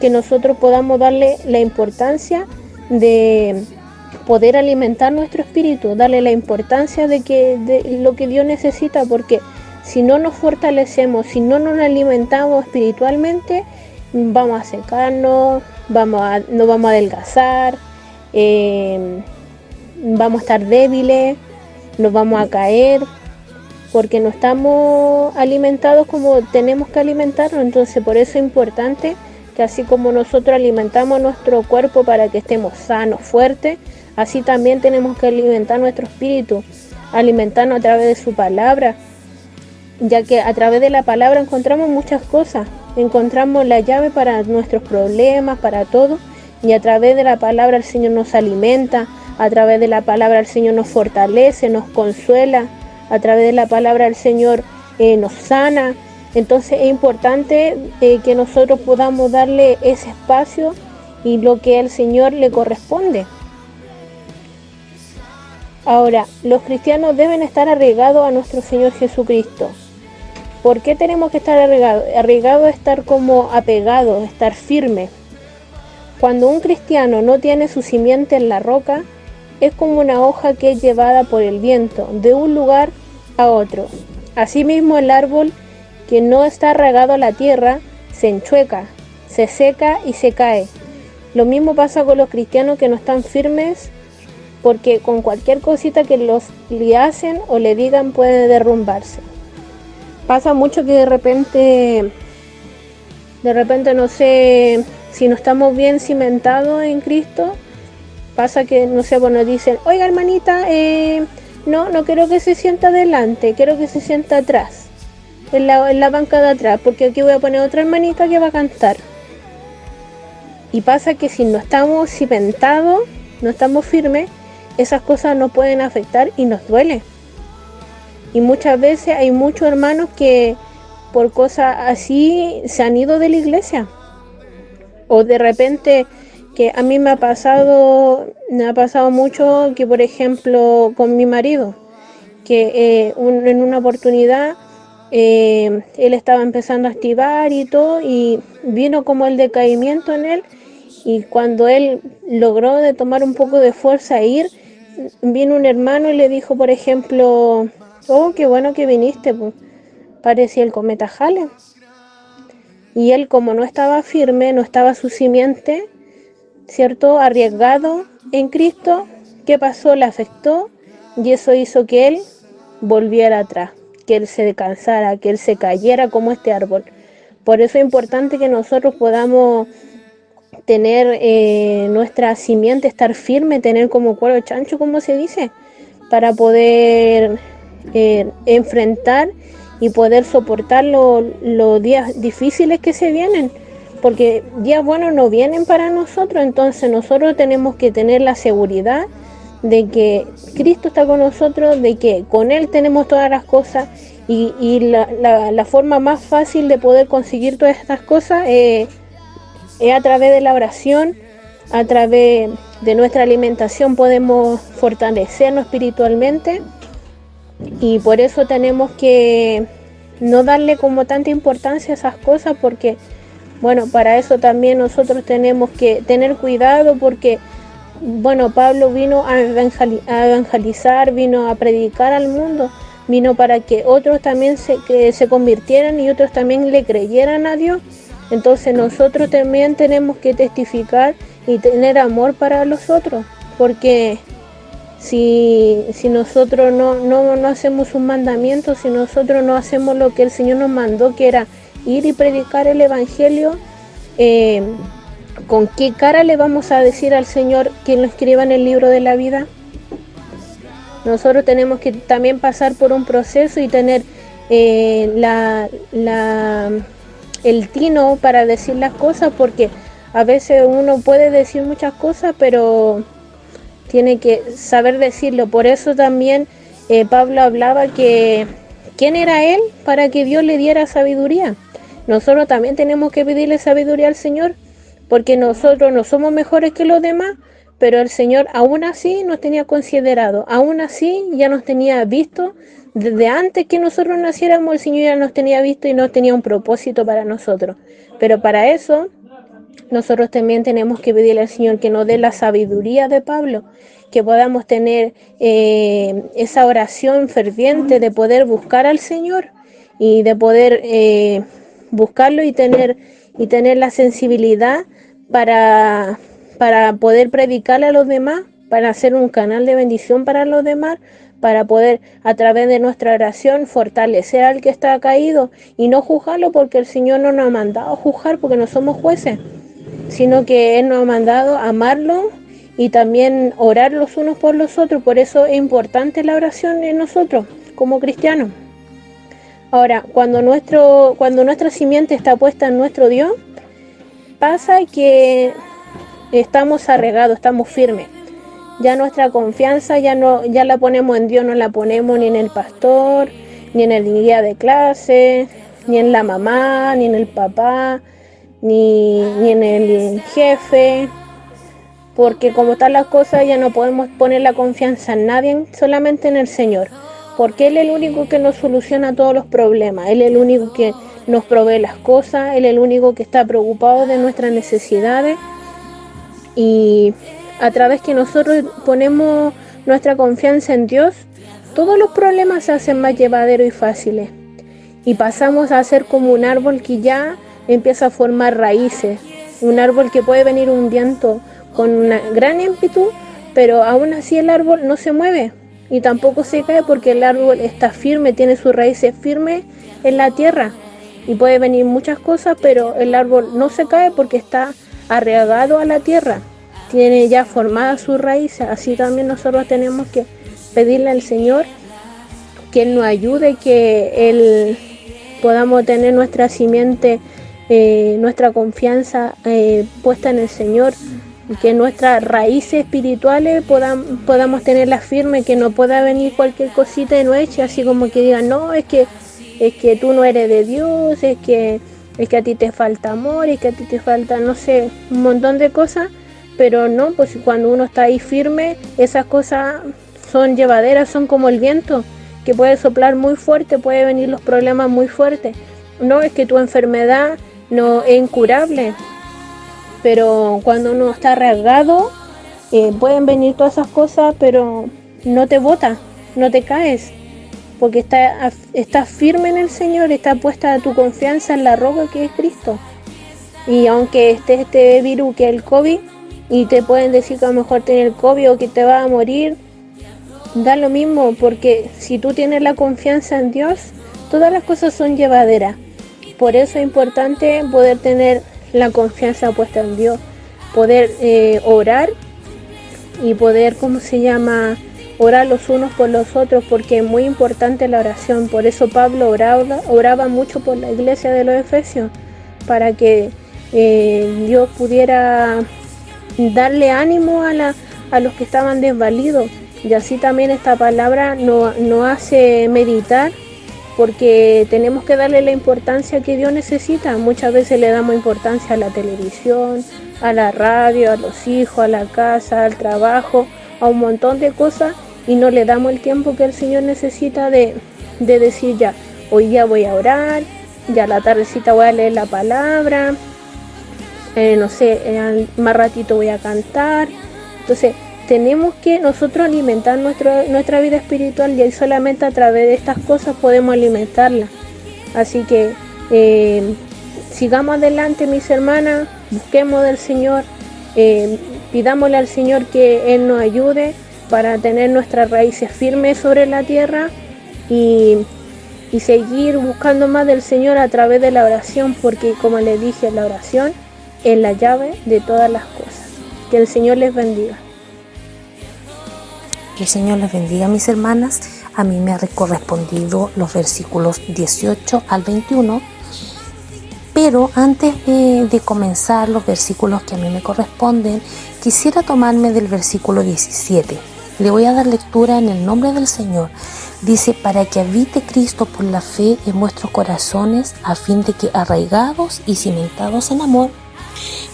que nosotros podamos darle la importancia de poder alimentar nuestro espíritu, darle la importancia de lo que Dios necesita, porque si no nos fortalecemos, si no nos alimentamos espiritualmente, vamos a secarnos, no vamos a adelgazar, vamos a estar débiles, nos vamos a caer, porque no estamos alimentados como tenemos que alimentarnos. Entonces por eso es importante que así como nosotros alimentamos nuestro cuerpo para que estemos sanos, fuertes, así también tenemos que alimentar nuestro espíritu, alimentarnos a través de su palabra, ya que a través de la palabra encontramos muchas cosas, encontramos la llave para nuestros problemas, para todo, y a través de la palabra el Señor nos alimenta, a través de la palabra el Señor nos fortalece, nos consuela, a través de la palabra del Señor nos sana. Entonces es importante que nosotros podamos darle ese espacio y lo que al Señor le corresponde. Ahora, los cristianos deben estar arraigados a nuestro Señor Jesucristo. ¿Por qué tenemos que estar arraigados? Arraigados es estar como apegados, estar firme. Cuando un cristiano no tiene su simiente en la roca, es como una hoja que es llevada por el viento de un lugar a otro. Asimismo, el árbol que no está arraigado a la tierra se enchueca, se seca y se cae. Lo mismo pasa con los cristianos que no están firmes, porque con cualquier cosita que le hacen o le digan puede derrumbarse. Pasa mucho que de repente no sé, si no estamos bien cimentados en Cristo, pasa que, no sé, nos dicen, oiga hermanita, no quiero que se sienta adelante, quiero que se sienta atrás, en la banca de atrás, porque aquí voy a poner otra hermanita que va a cantar. Y pasa que si no estamos cimentados, no estamos firmes, esas cosas nos pueden afectar y nos duele. Y muchas veces hay muchos hermanos que por cosas así se han ido de la iglesia. O de repente, que a mí me ha pasado mucho, que por ejemplo con mi marido, que en una oportunidad él estaba empezando a activar y todo, y vino como el decaimiento en él, y cuando él logró de tomar un poco de fuerza e ir, vino un hermano y le dijo, por ejemplo, oh, qué bueno que viniste, pues. Parecía el cometa Halley. Y él, como no estaba firme, no estaba su simiente, ¿cierto?, arriesgado en Cristo, ¿qué pasó? Le afectó, y eso hizo que él volviera atrás, que él se cansara, que él se cayera como este árbol. Por eso es importante que nosotros podamos tener nuestra simiente, estar firme, tener como cuero chancho, como se dice, para poder enfrentar y poder soportar los días difíciles que se vienen, porque días buenos no vienen para nosotros. Entonces nosotros tenemos que tener la seguridad de que Cristo está con nosotros, de que con Él tenemos todas las cosas, y la forma más fácil de poder conseguir todas estas cosas es a través de la oración, a través de nuestra alimentación podemos fortalecernos espiritualmente. Y por eso tenemos que no darle como tanta importancia a esas cosas, porque, bueno, para eso también nosotros tenemos que tener cuidado, porque, bueno, Pablo vino a evangelizar, vino a predicar al mundo, vino para que otros también se convirtieran y otros también le creyeran a Dios. Entonces nosotros también tenemos que testificar y tener amor para los otros, porque si nosotros no hacemos un mandamiento, si nosotros no hacemos lo que el Señor nos mandó, que era ir y predicar el Evangelio, ¿con qué cara le vamos a decir al Señor que lo escriba en el libro de la vida? Nosotros tenemos que también pasar por un proceso y tener el tino para decir las cosas, porque a veces uno puede decir muchas cosas, pero tiene que saber decirlo. Por eso también Pablo hablaba que ¿quién era él para que Dios le diera sabiduría? Nosotros también tenemos que pedirle sabiduría al Señor, porque nosotros no somos mejores que los demás, pero el Señor aún así nos tenía considerado, aún así ya nos tenía visto. Desde antes que nosotros naciéramos, el Señor ya nos tenía visto y nos tenía un propósito para nosotros. Pero para eso nosotros también tenemos que pedirle al Señor que nos dé la sabiduría de Pablo, que podamos tener esa oración ferviente de poder buscar al Señor y de poder buscarlo y tener la sensibilidad para poder predicarle a los demás, para ser un canal de bendición para los demás, para poder a través de nuestra oración fortalecer al que está caído y no juzgarlo, porque el Señor no nos ha mandado a juzgar, porque no somos jueces, sino que Él nos ha mandado a amarlo y también orar los unos por los otros. Por eso es importante la oración en nosotros como cristianos. Ahora, cuando nuestra simiente está puesta en nuestro Dios, pasa que estamos arraigados, estamos firmes. Ya nuestra confianza ya la ponemos en Dios, no la ponemos ni en el pastor, ni en el guía de clase, ni en la mamá, ni en el papá, ni en el jefe, porque como están las cosas ya no podemos poner la confianza en nadie, solamente en el Señor, porque Él es el único que nos soluciona todos los problemas, Él es el único que nos provee las cosas, Él es el único que está preocupado de nuestras necesidades, y a través que nosotros ponemos nuestra confianza en Dios, todos los problemas se hacen más llevaderos y fáciles, y pasamos a ser como un árbol que ya empieza a formar raíces, un árbol que puede venir un viento con una gran ímpetu, pero aún así el árbol no se mueve y tampoco se cae porque el árbol está firme, tiene sus raíces firmes en la tierra, y puede venir muchas cosas, pero el árbol no se cae porque está arraigado a la tierra, tiene ya formadas sus raíces. Así también nosotros tenemos que pedirle al Señor que Él nos ayude, que Él podamos tener nuestra simiente, nuestra confianza puesta en el Señor, que nuestras raíces espirituales podamos tenerlas firmes, que no pueda venir cualquier cosita y no eche, así como que digan, no, es que tú no eres de Dios, es que a ti te falta amor, es que a ti te falta, no sé, un montón de cosas, pero no, pues cuando uno está ahí firme, esas cosas son llevaderas, son como el viento, que puede soplar muy fuerte, puede venir los problemas muy fuertes. No, es que tu enfermedad no es incurable, pero cuando uno está arraigado, pueden venir todas esas cosas, pero no te bota, no te caes, porque estás firme en el Señor, está puesta tu confianza en la roca que es Cristo. Y aunque esté este virus que es el COVID, y te pueden decir que a lo mejor tienes el COVID o que te vas a morir, da lo mismo, porque si tú tienes la confianza en Dios, todas las cosas son llevaderas. Por eso es importante poder tener la confianza puesta en Dios, poder orar y poder, orar los unos por los otros, porque es muy importante la oración. Por eso Pablo oraba mucho por la iglesia de los Efesios, para que Dios pudiera darle ánimo a los que estaban desvalidos. Y así también esta palabra nos hace meditar, porque tenemos que darle la importancia que Dios necesita. Muchas veces le damos importancia a la televisión, a la radio, a los hijos, a la casa, al trabajo, a un montón de cosas, y no le damos el tiempo que el Señor necesita de decir, ya, hoy día voy a orar, ya la tardecita voy a leer la palabra, más ratito voy a cantar. Entonces tenemos que nosotros alimentar nuestra vida espiritual, y ahí solamente a través de estas cosas podemos alimentarla. Así que sigamos adelante, mis hermanas, busquemos del Señor, pidámosle al Señor que Él nos ayude para tener nuestras raíces firmes sobre la tierra, y seguir buscando más del Señor a través de la oración, porque como les dije, la oración es la llave de todas las cosas. Que el Señor les bendiga. Que el Señor les bendiga, mis hermanas. A mí me ha correspondido los versículos 18 al 21, pero antes de comenzar los versículos que a mí me corresponden, quisiera tomarme del versículo 17. Le voy a dar lectura en el nombre del Señor. Dice, para que habite Cristo por la fe en vuestros corazones, a fin de que arraigados y cimentados en amor.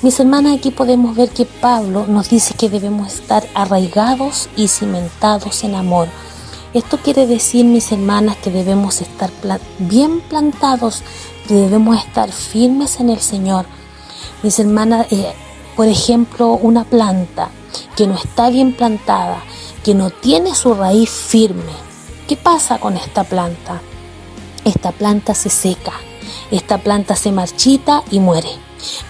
Mis hermanas, aquí podemos ver que Pablo nos dice que debemos estar arraigados y cimentados en amor. Esto quiere decir, mis hermanas, que debemos estar bien plantados, que debemos estar firmes en el Señor. Mis hermanas, por ejemplo, una planta que no está bien plantada, que no tiene su raíz firme, ¿qué pasa con esta planta? Esta planta se seca, esta planta se marchita y muere.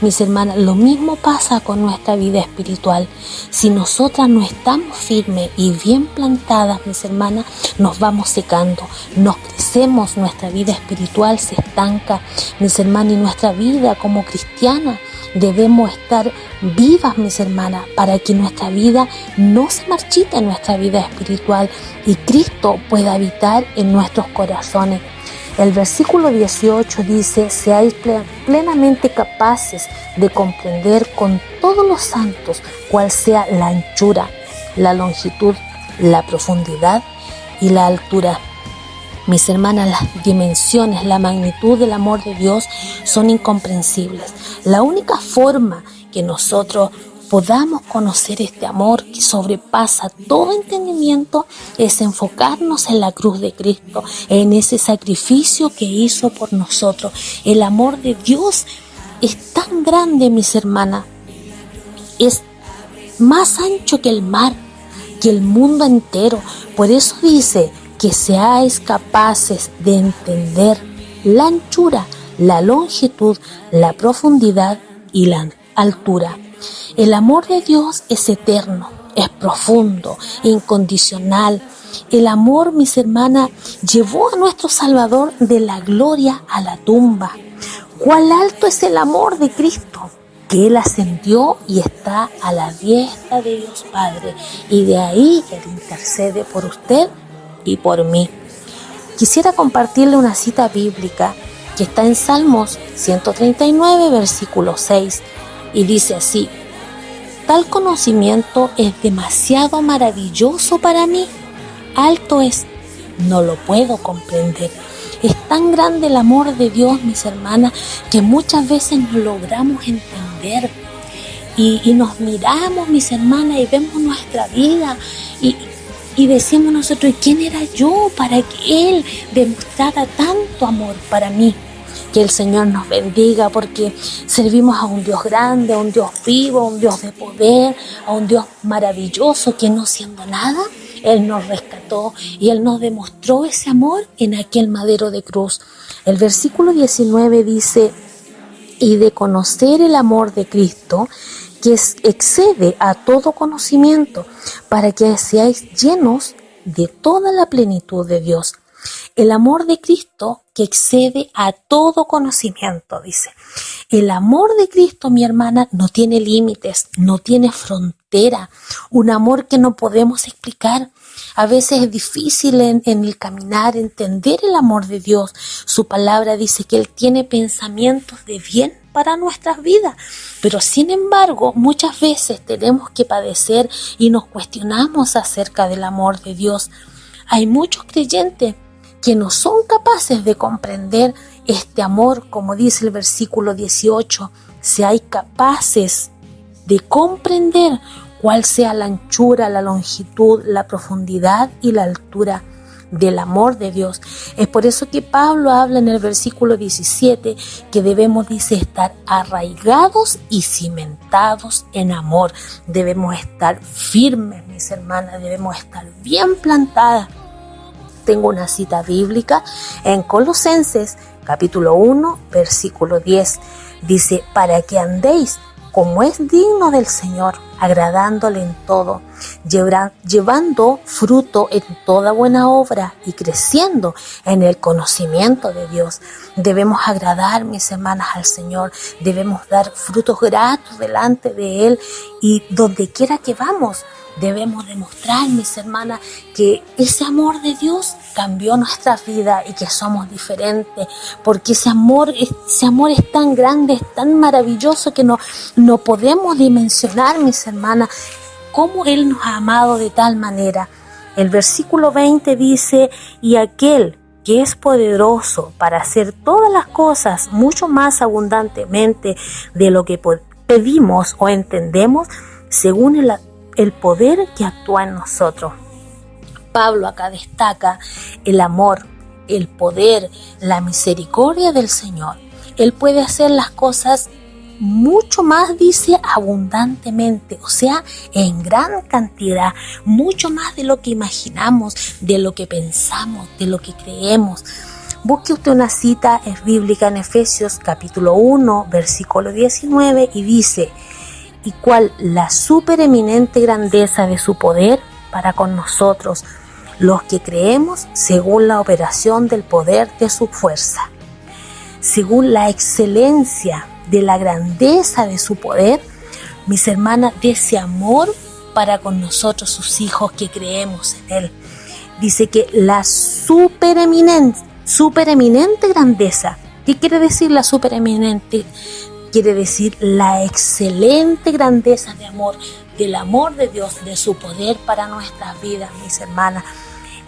Mis hermanas, lo mismo pasa con nuestra vida espiritual. Si nosotras no estamos firmes y bien plantadas, mis hermanas, nos vamos secando, nos crecemos, nuestra vida espiritual se estanca. Mis hermanas, y nuestra vida como cristiana debemos estar vivas, mis hermanas, para que nuestra vida no se marchite en nuestra vida espiritual y Cristo pueda habitar en nuestros corazones. El versículo 18 dice, seáis plenamente capaces de comprender con todos los santos cuál sea la anchura, la longitud, la profundidad y la altura. Mis hermanas, las dimensiones, la magnitud del amor de Dios son incomprensibles. La única forma que nosotros podamos conocer este amor que sobrepasa todo entendimiento es enfocarnos en la cruz de Cristo, en ese sacrificio que hizo por nosotros. El amor de Dios es tan grande, mis hermanas, es más ancho que el mar, que el mundo entero. Por eso dice que seáis capaces de entender la anchura, la longitud, la profundidad y la altura. El amor de Dios es eterno, es profundo, incondicional. El amor, mis hermanas, llevó a nuestro Salvador de la gloria a la tumba. ¿Cuál alto es el amor de Cristo? Que Él ascendió y está a la diestra de Dios Padre, y de ahí Él intercede por usted y por mí. Quisiera compartirle una cita bíblica que está en Salmos 139, versículo 6, y dice así: tal conocimiento es demasiado maravilloso para mí, alto es, no lo puedo comprender. Es tan grande el amor de Dios, mis hermanas, que muchas veces no logramos entender y nos miramos, mis hermanas, y vemos nuestra vida y decimos nosotros: ¿y quién era yo para que Él demostrara tanto amor para mí? Que el Señor nos bendiga, porque servimos a un Dios grande, a un Dios vivo, a un Dios de poder, a un Dios maravilloso que, no siendo nada, Él nos rescató y Él nos demostró ese amor en aquel madero de cruz. El versículo 19 dice: y de conocer el amor de Cristo, que excede a todo conocimiento, para que seáis llenos de toda la plenitud de Dios. El amor de Cristo que excede a todo conocimiento, dice. El amor de Cristo, mi hermana, no tiene límites, no tiene frontera. Un amor que no podemos explicar. A veces es difícil en el caminar entender el amor de Dios. Su palabra dice que Él tiene pensamientos de bien para nuestras vidas. Pero sin embargo, muchas veces tenemos que padecer y nos cuestionamos acerca del amor de Dios. Hay muchos creyentes que no son capaces de comprender este amor, como dice el versículo 18, seáis capaces de comprender cuál sea la anchura, la longitud, la profundidad y la altura del amor de Dios. Es por eso que Pablo habla en el versículo 17 que debemos, dice, estar arraigados y cimentados en amor. Debemos estar firmes, mis hermanas, debemos estar bien plantadas. Tengo una cita bíblica en Colosenses capítulo 1, versículo 10. Dice: para que andéis como es digno del Señor, agradándole en todo, llevando fruto en toda buena obra y creciendo en el conocimiento de Dios. Debemos agradar, mis hermanas, al Señor. Debemos dar frutos gratos delante de Él, y donde quiera que vamos, debemos demostrar, mis hermanas, que ese amor de Dios cambió nuestra vida y que somos diferentes, porque ese amor es tan grande, es tan maravilloso que no podemos dimensionar, mis hermanas, cómo Él nos ha amado de tal manera. El versículo 20 dice: y aquel que es poderoso para hacer todas las cosas mucho más abundantemente de lo que pedimos o entendemos, según el poder que actúa en nosotros. Pablo acá destaca el amor, el poder, la misericordia del Señor. Él puede hacer las cosas mucho más, dice, abundantemente, o sea, en gran cantidad, mucho más de lo que imaginamos, de lo que pensamos, de lo que creemos. Busque usted una cita, es bíblica, en Efesios capítulo 1, versículo 19, y dice: y cuál la supereminente grandeza de su poder para con nosotros, los que creemos, según la operación del poder de su fuerza. Según la excelencia de la grandeza de su poder, mis hermanas, de ese amor para con nosotros, sus hijos que creemos en Él. Dice que la supereminente grandeza. ¿Qué quiere decir la supereminente? quiere decir la excelente grandeza de amor, del amor de Dios, de su poder para nuestras vidas, mis hermanas.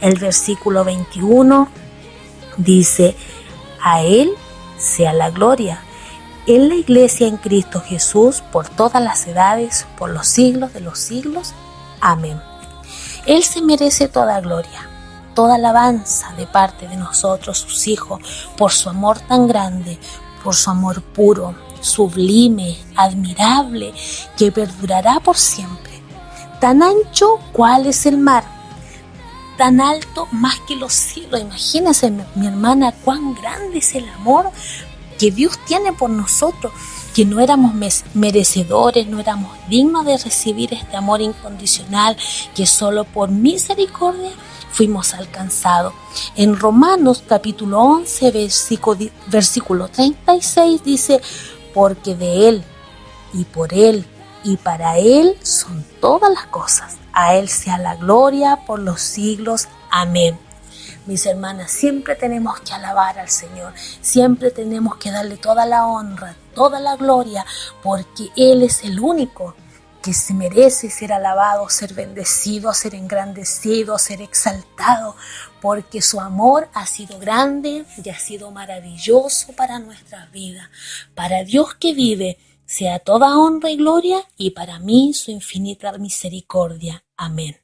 El versículo 21 dice: a Él sea la gloria en la iglesia en Cristo Jesús por todas las edades, por los siglos de los siglos. Amén. Él se merece toda gloria, toda alabanza de parte de nosotros, sus hijos, por su amor tan grande, por su amor puro, sublime, admirable, que perdurará por siempre. Tan ancho cual es el mar, tan alto más que los cielos. Imagínense, mi hermana, cuán grande es el amor que Dios tiene por nosotros, que no éramos merecedores, no éramos dignos de recibir este amor incondicional, que solo por misericordia fuimos alcanzados. En Romanos capítulo 11, versículo 36 dice: porque de Él, y por Él, y para Él son todas las cosas. A Él sea la gloria por los siglos. Amén. Mis hermanas, siempre tenemos que alabar al Señor, siempre tenemos que darle toda la honra, toda la gloria, porque Él es el único que se merece ser alabado, ser bendecido, ser engrandecido, ser exaltado, porque su amor ha sido grande y ha sido maravilloso para nuestras vidas. Para Dios que vive, sea toda honra y gloria, y para mí su infinita misericordia. Amén.